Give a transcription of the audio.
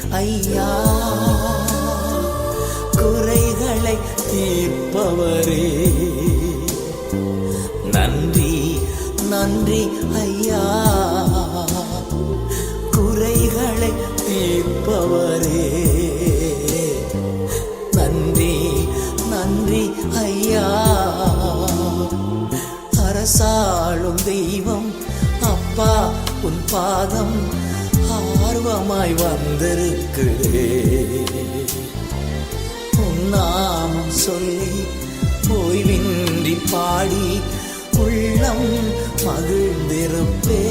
ஐயா, குறைகளை தீர்ப்பவரே. நன்றி நன்றி ஐயா, குறைகளை தீர்ப்பவரே. நன்றி நன்றி ஐயா, அரசாளும் தெய்வம் அப்பா, உன் பாதம் ஆர்வமாய் வந்திருக்கிறே. உன் நாமம் சொல்லி ஓய்வின்றி பாடி உள்ளம் மகிழ்ந்திருப்பே.